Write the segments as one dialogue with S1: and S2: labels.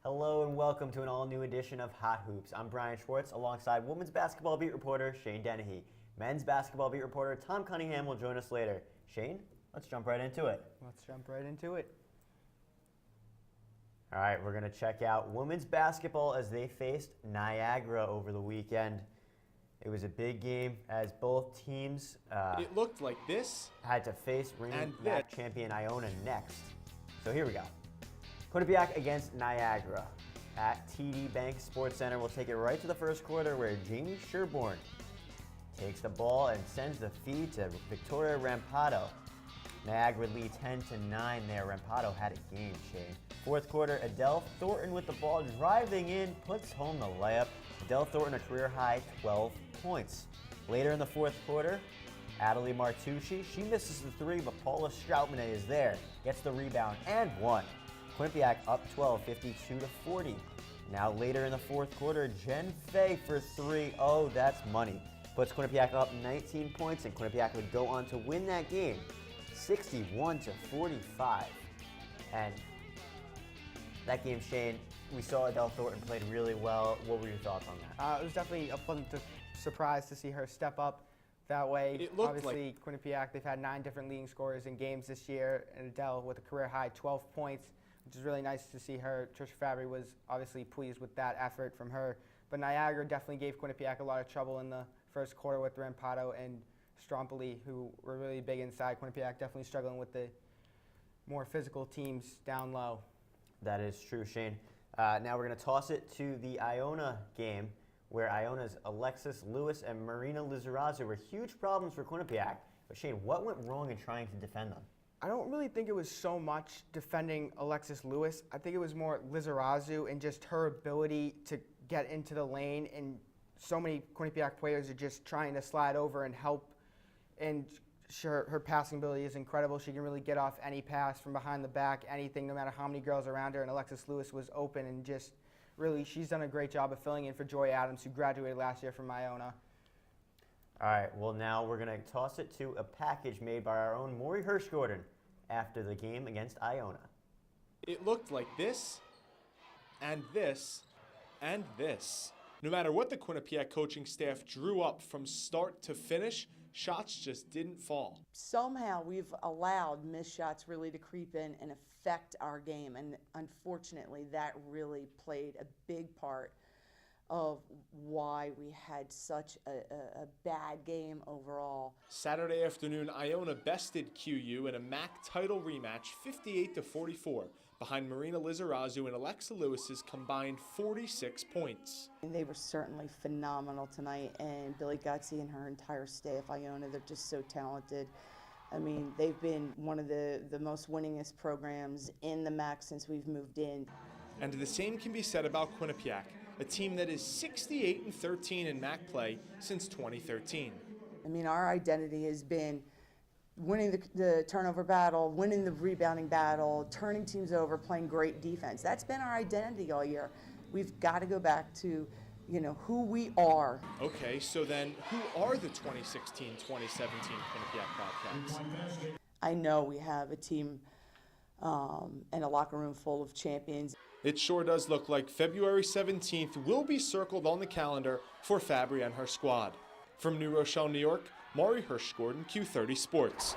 S1: Hello and welcome to an all-new edition of Hot Hoops. I'm Bryan Schwartz alongside women's basketball beat reporter Shane Dennehy. Men's basketball beat reporter Tom Cunningham will join us later. Shane, let's jump right into it.
S2: Let's jump right into it.
S1: All right, we're going to check out women's basketball as they faced Niagara over the weekend. It was a big game as both teams
S3: it looked like this
S1: had to face reigning
S3: and
S1: MAC champion Iona next. So here we go. Quinnipiac against Niagara at TD Bank Sports Center. We'll take it right to the first quarter where Jamie Sherborne takes the ball and sends the feed to Victoria Rampado. Niagara lead 10-9 there. Rampado had a game, Shane. Fourth quarter, Adele Thornton with the ball driving in, puts home the layup. Adele Thornton a career high 12 points. Later in the fourth quarter, Adelie Martucci, she misses the three, but Paula Stroutmanet is there, gets the rebound and one. Quinnipiac up 12, 52-40. Now later in the fourth quarter, Jen Fay for three. Oh, that's money. Puts Quinnipiac up 19 points, and Quinnipiac would go on to win that game 61-45. And that game, Shane, we saw Adele Thornton played really well. What were your thoughts on that?
S2: It was definitely a pleasant surprise to see her step up that way.
S3: It looked
S2: Obviously, Quinnipiac, they've had 9 different leading scorers in games this year, and Adele with a career high 12 points, which is really nice to see her. Trisha Fabry was obviously pleased with that effort from her. But Niagara definitely gave Quinnipiac a lot of trouble in the first quarter with Rampado and Strompoli, who were really big inside. Quinnipiac definitely struggling with the more physical teams down low.
S1: That is true, Shane. Now we're going to toss it to the Iona game, where Iona's Alexis Lewis and Marina Lizarazu were huge problems for Quinnipiac. But Shane, what went wrong in trying to defend them?
S2: I don't really think it was so much defending Alexis Lewis. I think it was more Lizarazu and just her ability to get into the lane. And so many Quinnipiac players are just trying to slide over and help. And her passing ability is incredible. She can really get off any pass from behind the back, anything, no matter how many girls around her. And Alexis Lewis was open and just really, she's done a great job of filling in for Joy Adams, who graduated last year from Iona.
S1: All right, well now we're going to toss it to a package made by our own Maury Hirschgordon after the game against Iona.
S3: It looked like this and this and this. No matter what the Quinnipiac coaching staff drew up from start to finish, shots just didn't fall.
S4: Somehow we've allowed missed shots really to creep in and affect our game, and unfortunately that really played a big part of why we had such a bad game overall.
S3: Saturday afternoon, Iona bested QU in a MAC title rematch 58-44 behind Marina Lizarazu and Alexa Lewis's combined 46 points.
S4: They were certainly phenomenal tonight, and Billy Gutsy and her entire staff, Iona, they're just so talented. I mean, they've been one of the most winningest programs in the MAC since we've moved in.
S3: And the same can be said about Quinnipiac, a team that is 68-13 in MAC play since 2013.
S4: I mean, our identity has been winning the turnover battle, winning the rebounding battle, turning teams over, playing great defense. That's been our identity all year. We've got to go back to, who we are.
S3: Okay, so then who are the 2016-2017 Quinnipiac Bobcats?
S4: I know we have a team and a locker room full of champions.
S3: It sure does look like February 17th will be circled on the calendar for Fabry and her squad. From New Rochelle, New York, Maury Hirschgordon, Q30 Sports.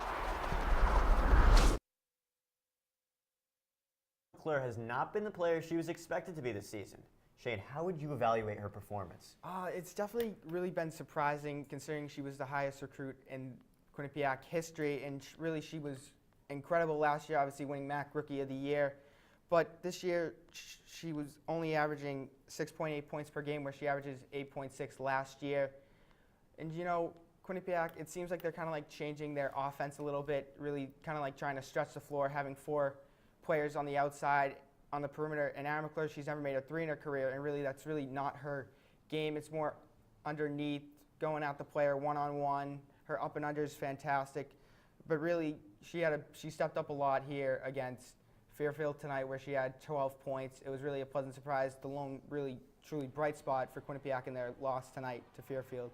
S1: McClure has not been the player she was expected to be this season. Shane, how would you evaluate her performance?
S2: It's definitely really been surprising considering she was the highest recruit in Quinnipiac history, and really she was incredible last year, obviously winning MAC Rookie of the Year. But this year, she was only averaging 6.8 points per game, where she averages 8.6 last year. And Quinnipiac, it seems like they're kind of like changing their offense a little bit, really kind of like trying to stretch the floor, having 4 players on the outside on the perimeter. And Aaron McClure, she's never made a 3 in her career, and really that's really not her game. It's more underneath, going at the player one-on-one. Her up and under is fantastic. But really, she stepped up a lot here against Fairfield tonight, where she had 12 points. It was really a pleasant surprise. The lone, really, truly bright spot for Quinnipiac in their loss tonight to Fairfield.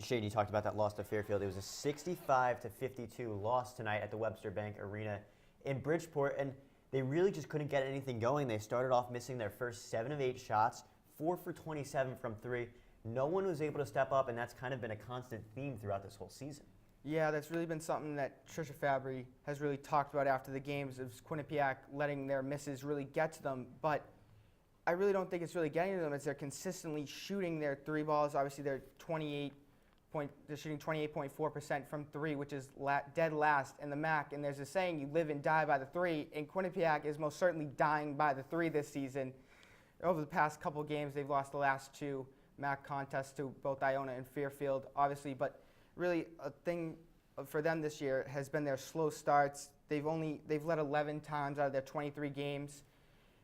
S1: Shane, you talked about that loss to Fairfield. It was a 65-52 loss tonight at the Webster Bank Arena in Bridgeport. And they really just couldn't get anything going. They started off missing their first 7 of 8 shots, 4 for 27 from 3. No one was able to step up, and that's kind of been a constant theme throughout this whole season.
S2: Yeah, that's really been something that Trisha Fabry has really talked about after the games, of Quinnipiac letting their misses really get to them. But I really don't think it's really getting to them as they're consistently shooting their 3 balls. Obviously, they're shooting 28.4% from 3, which is dead last in the MAC. And there's a saying, you live and die by the 3. And Quinnipiac is most certainly dying by the 3 this season. Over the past couple games, they've lost the last 2 MAC contests to both Iona and Fairfield, obviously. But really, a thing for them this year has been their slow starts. They've led 11 times out of their 23 games.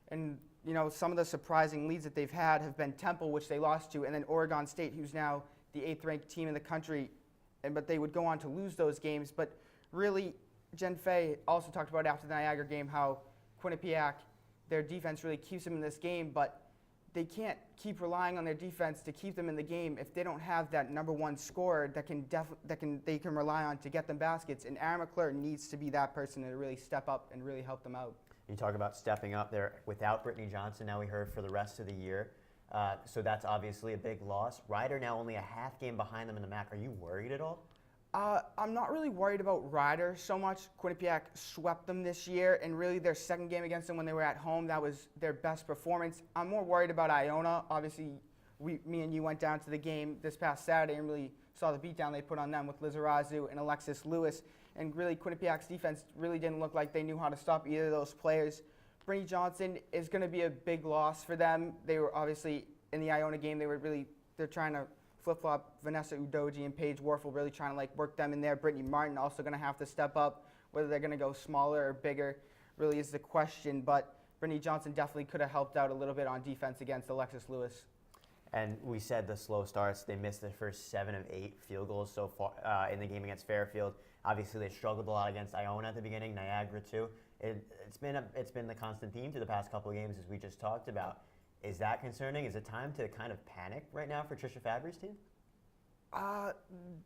S2: And you know, some of the surprising leads that they've had have been Temple, which they lost to, and then Oregon State, who's now the 8th ranked team in the country. But they would go on to lose those games. But really, Jen Fay also talked about after the Niagara game how Quinnipiac, their defense really keeps them in this game, but they can't keep relying on their defense to keep them in the game if they don't have that number 1 scorer that they can rely on to get them baskets. And Aaron McClure needs to be that person to really step up and really help them out.
S1: You talk about stepping up there without Brittany Johnson. Now we heard for the rest of the year. So that's obviously a big loss. Ryder now only a half game behind them in the MAC. Are you worried at all?
S2: I'm not really worried about Ryder so much. Quinnipiac swept them this year, and really their second game against them when they were at home, that was their best performance. I'm more worried about Iona. Obviously, me and you went down to the game this past Saturday and really saw the beatdown they put on them with Lizarazu and Alexis Lewis. And really, Quinnipiac's defense really didn't look like they knew how to stop either of those players. Brittany Johnson is going to be a big loss for them. They were obviously, in the Iona game, they're trying to flip-flop Vanessa Udoji and Paige Warfel, really trying to work them in there. Brittany Martin also going to have to step up. Whether they're going to go smaller or bigger really is the question. But Brittany Johnson definitely could have helped out a little bit on defense against Alexis Lewis.
S1: And we said the slow starts. They missed their first 7 of 8 field goals so far in the game against Fairfield. Obviously, they struggled a lot against Iona at the beginning, Niagara too. It's been the constant theme through the past couple of games, as we just talked about. Is that concerning? Is it time to kind of panic right now for Trisha Fabry's team?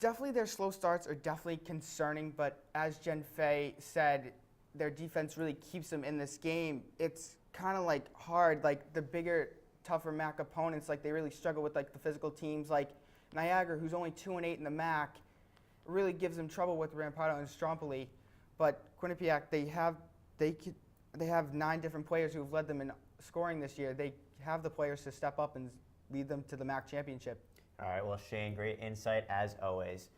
S2: Definitely their slow starts are definitely concerning, but as Jen Fay said, their defense really keeps them in this game. It's kind of hard, the bigger, tougher MAC opponents, they really struggle with the physical teams like Niagara, who's only 2-8 in the MAC, really gives them trouble with Rampado and Strompoli. But Quinnipiac, they have 9 different players who have led them in scoring this year. They have the players to step up and lead them to the MAC championship.
S1: All right, well, Shane, great insight as always.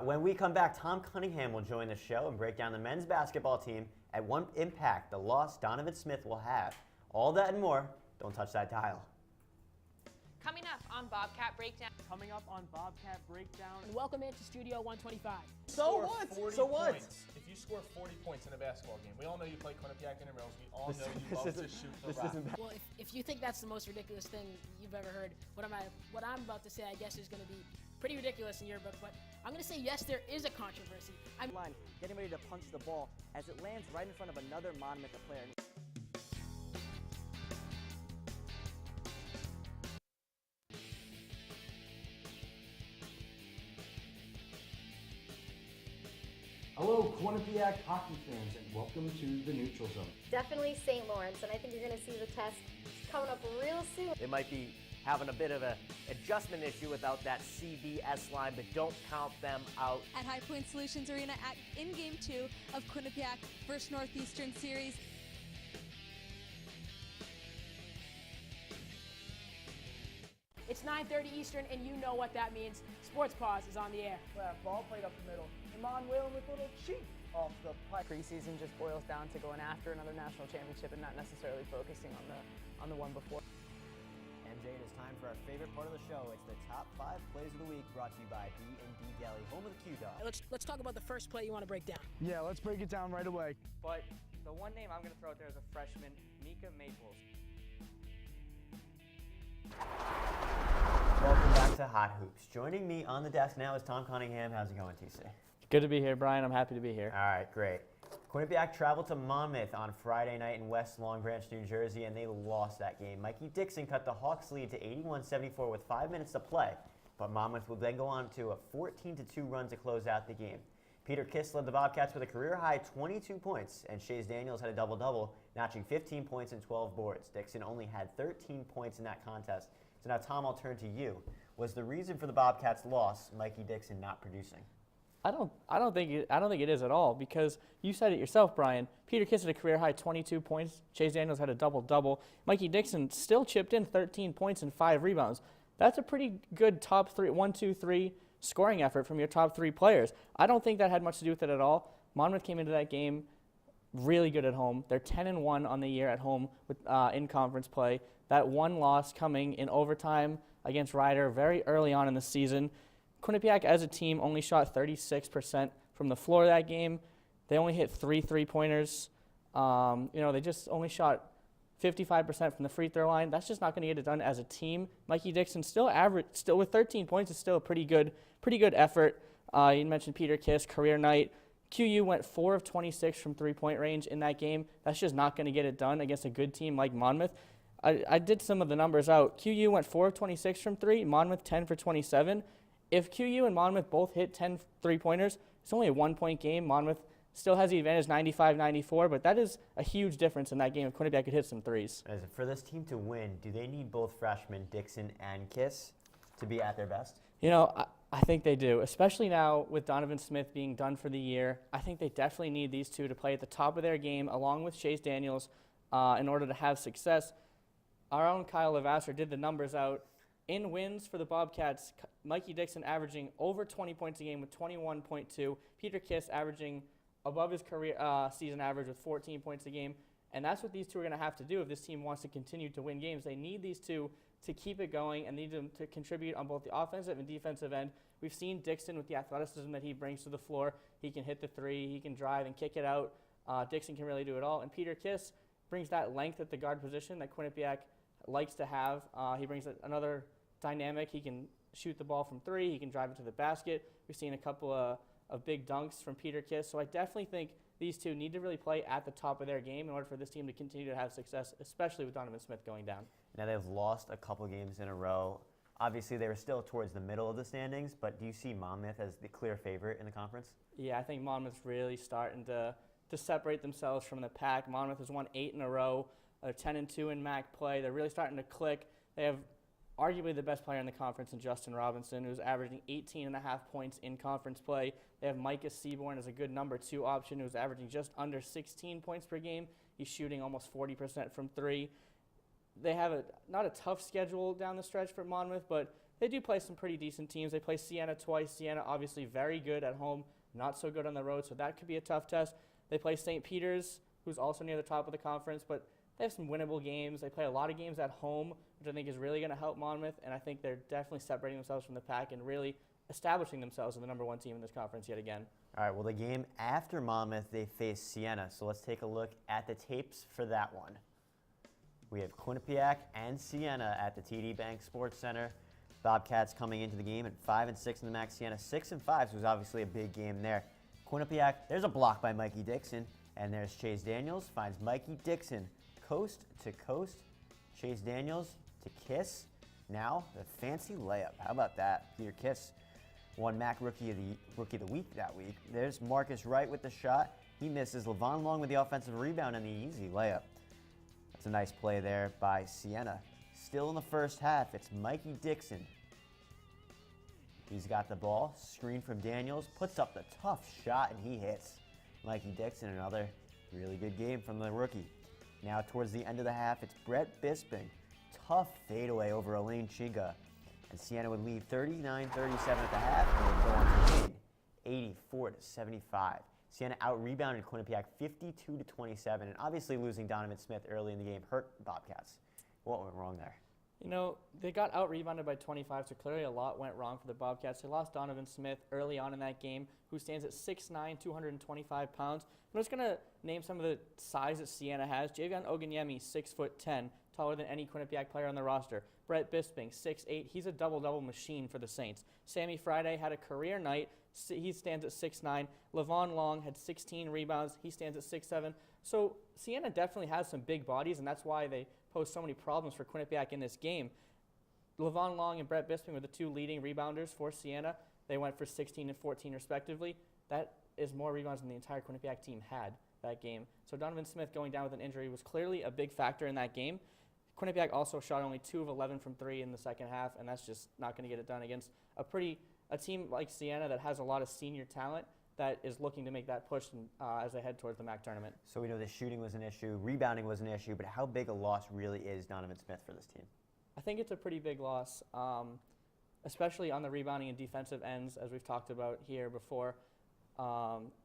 S1: When we come back, Tom Cunningham will join the show and break down the men's basketball team and what impact the loss Donovan Smith will have. All that and more. Don't touch that dial.
S5: Coming up on Bobcat Breakdown.
S6: Coming up on Bobcat Breakdown.
S7: And welcome into Studio 125.
S6: So what? So what? If you score 40 points in a basketball game, we all know you play Quinnipiac Intramurals. We all know you love to shoot the rock.
S7: Well, if you think that's the most ridiculous thing you've ever heard, what I'm about to say, I guess, is going to be pretty ridiculous in your book. But I'm going to say yes, there is a controversy.
S8: Line, getting ready to punch the ball as it lands right in front of another Monmouth player.
S9: Hello, Quinnipiac hockey fans, and welcome to the Neutral Zone.
S10: Definitely St. Lawrence, and I think you're going to see the test coming up real soon.
S11: They might be having a bit of an adjustment issue without that CBS line, but don't count them out.
S12: At High Point Solutions Arena in Game 2 of Quinnipiac vs. Northeastern Series.
S7: It's 9:30 Eastern, and you know what that means. Sports Pause is on the air.
S8: Ball played up the middle. Emmanuel with a little cheat off the puck.
S13: Preseason just boils down to going after another national championship and not necessarily focusing on the one before.
S1: MJ, it is time for our favorite part of the show. It's the top 5 plays of the week, brought to you by B&D Deli, home of the Q-Dog.
S7: Let's talk about the first play you want to break down.
S9: Yeah, let's break it down right away.
S8: But the one name I'm going to throw out there is a freshman, Mika Maples.
S1: Welcome back to Hot Hoops. Joining me on the desk now is Tom Cunningham. How's it going, TC?
S13: Good to be here, Brian. I'm happy to be here.
S1: All right, great. Quinnipiac traveled to Monmouth on Friday night in West Long Branch, New Jersey, and they lost that game. Mikey Dixon cut the Hawks' lead to 81-74 with 5 minutes to play, but Monmouth would then go on to a 14-2 run to close out the game. Peter Kiss led the Bobcats with a career-high 22 points, and Chase Daniels had a double-double, notching 15 points and 12 boards. Dixon only had 13 points in that contest. So now, Tom, I'll turn to you. Was the reason for the Bobcats' loss Mikey Dixon not producing?
S14: I don't think it is at all, because you said it yourself, Brian. Peter Kiss had a career-high 22 points. Chase Daniels had a double-double. Mikey Dixon still chipped in 13 points and 5 rebounds. That's a pretty good top 3, 1, 2, 3 scoring effort from your top 3 players. I don't think that had much to do with it at all. Monmouth came into that game really good at home. They're 10-1 on the year at home with in conference play. That one loss coming in overtime against Ryder very early on in the season. Quinnipiac as a team only shot 36% from the floor that game. They only hit 3 3-pointers. They just only shot 55% from the free throw line. That's just not going to get it done as a team. Mikey Dixon still with 13 points is still a pretty good effort. You mentioned Peter Kiss, career night. QU went 4 of 26 from three-point range in that game. That's just not going to get it done against a good team like Monmouth. I did some of the numbers out. QU went 4 of 26 from 3, Monmouth 10 for 27. If QU and Monmouth both hit 10 three-pointers, it's only a 1-point game. Monmouth still has the advantage 95-94, but that is a huge difference in that game if Quinnipiac could hit some threes.
S1: For this team to win, do they need both freshmen Dixon and Kiss to be at their best?
S14: I think they do, especially now with Donovan Smith being done for the year. I think they definitely need these two to play at the top of their game along with Chase Daniels in order to have success. Our own Kyle Lavasser did the numbers out. In wins for the Bobcats, Mikey Dixon averaging over 20 points a game with 21.2. Peter Kiss averaging above his career season average with 14 points a game. And that's what these two are going to have to do if this team wants to continue to win games. They need these two to keep it going and need them to contribute on both the offensive and defensive end. We've seen Dixon with the athleticism that he brings to the floor. He can hit the three, he can drive and kick it out. Dixon can really do it all. And Peter Kiss brings that length at the guard position that Quinnipiac likes to have. He brings another dynamic. He can shoot the ball from 3. He can drive it to the basket. We've seen a couple of big dunks from Peter Kiss. So I definitely think these two need to really play at the top of their game in order for this team to continue to have success, especially with Donovan Smith going down.
S1: Now they've lost a couple games in a row. Obviously, they were still towards the middle of the standings, but do you see Monmouth as the clear favorite in the conference?
S14: Yeah, I think Monmouth's really starting to separate themselves from the pack. Monmouth has won 8 in a row. They're 10-2 in MAC play. They're really starting to click. They have arguably the best player in the conference in Justin Robinson, who's averaging 18.5 points in conference play. They have Micah Seaborn as a good number 2 option, who's averaging just under 16 points per game. He's shooting almost 40% from 3. They have not a tough schedule down the stretch for Monmouth, but they do play some pretty decent teams. They play Siena twice. Siena obviously very good at home, not so good on the road, so that could be a tough test. They play St. Peter's, who's also near the top of the conference, but they have some winnable games. They play a lot of games at home, which I think is really going to help Monmouth, and I think they're definitely separating themselves from the pack and really establishing themselves as the number 1 team in this conference yet again.
S1: All right, well, the game after Monmouth, they face Siena, so let's take a look at the tapes for that one. We have Quinnipiac and Siena at the TD Bank Sports Center. Bobcats coming into the game at 5-6 in the MAC. Siena 6-5, so it was obviously a big game there. Quinnipiac, there's a block by Mikey Dixon, and there's Chase Daniels, finds Mikey Dixon coast to coast. Chase Daniels to Kiss. Now, the fancy layup. How about that? Peter Kiss won MAC Rookie of the Week that week. There's Marcus Wright with the shot. He misses. Levon Long with the offensive rebound and the easy layup. That's a nice play there by Siena. Still in the first half, it's Mikey Dixon. He's got the ball. Screen from Daniels. Puts up the tough shot, and he hits. Mikey Dixon, another really good game from the rookie. Now towards the end of the half, it's Brett Bisping. Tough fadeaway over Elaine Chinga. And Siena would lead 39-37 at the half and would go on to win 84-75. Siena out-rebounded Quinnipiac 52-27, and obviously losing Donovan Smith early in the game hurt the Bobcats. What went wrong there?
S14: They got out-rebounded by 25, so clearly a lot went wrong for the Bobcats. They lost Donovan Smith early on in that game, who stands at 6'9", 225 pounds. I'm just going to name some of the size that Siena has. Javion Oganyemi, 6'10", taller than any Quinnipiac player on the roster. Brett Bisping, 6'8". He's a double-double machine for the Saints. Sammy Friday had a career night. He stands at 6'9". Levon Long had 16 rebounds. He stands at 6'7". So Siena definitely has some big bodies, and that's why they pose so many problems for Quinnipiac in this game. Levon Long and Brett Bisping were the 2 leading rebounders for Siena. They went for 16 and 14 respectively. That is more rebounds than the entire Quinnipiac team had that game. So Donovan Smith going down with an injury was clearly a big factor in that game. Quinnipiac also shot only 2 of 11 from 3 in the second half, and that's just not going to get it done against a team like Siena that has a lot of senior talent that is looking to make that push as they head towards the MAC tournament.
S1: So we know the shooting was an issue, rebounding was an issue, but how big a loss really is Donovan Smith for this team?
S14: I think it's a pretty big loss, especially on the rebounding and defensive ends, as we've talked about here before.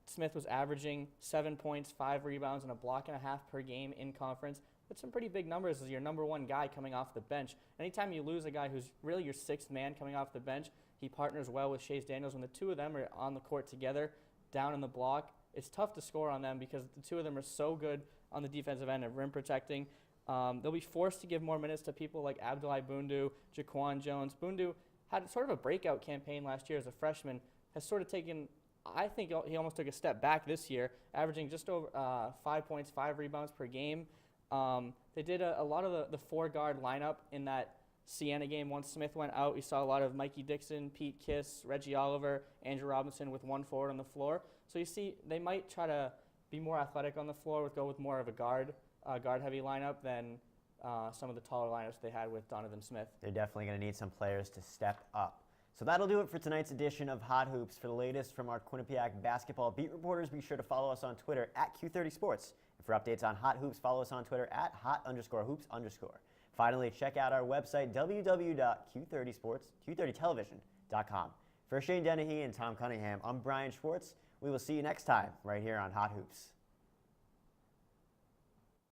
S14: Smith was averaging 7 points, 5 rebounds, and a block and a half per game in conference. That's some pretty big numbers as your number one guy coming off the bench. Anytime you lose a guy who's really your sixth man coming off the bench, he partners well with Chase Daniels. When the two of them are on the court together, down in the block, it's tough to score on them because the two of them are so good on the defensive end of rim protecting. They'll be forced to give more minutes to people like Abdoulaye Bundu, Jaquan Jones. Bundu had sort of a breakout campaign last year as a freshman, has sort of taken, I think he almost took a step back this year, averaging just over 5 points, 5 rebounds per game. They did a lot of the 4-guard lineup in that Siena game. Once Smith went out, we saw a lot of Mikey Dixon, Pete Kiss, Reggie Oliver, Andrew Robinson with 1 forward on the floor. So you see they might try to be more athletic on the floor, go with more of a guard-heavy lineup than some of the taller lineups they had with Donovan Smith.
S1: They're definitely going to need some players to step up. So that'll do it for tonight's edition of Hot Hoops. For the latest from our Quinnipiac basketball beat reporters, be sure to follow us on Twitter at Q30Sports. And for updates on Hot Hoops, follow us on Twitter at @hot_hoops_. Finally, check out our website, www.q30television.com. For Shane Dennehy and Tom Cunningham, I'm Bryan Schwartz. We will see you next time right here on Hot Hoops.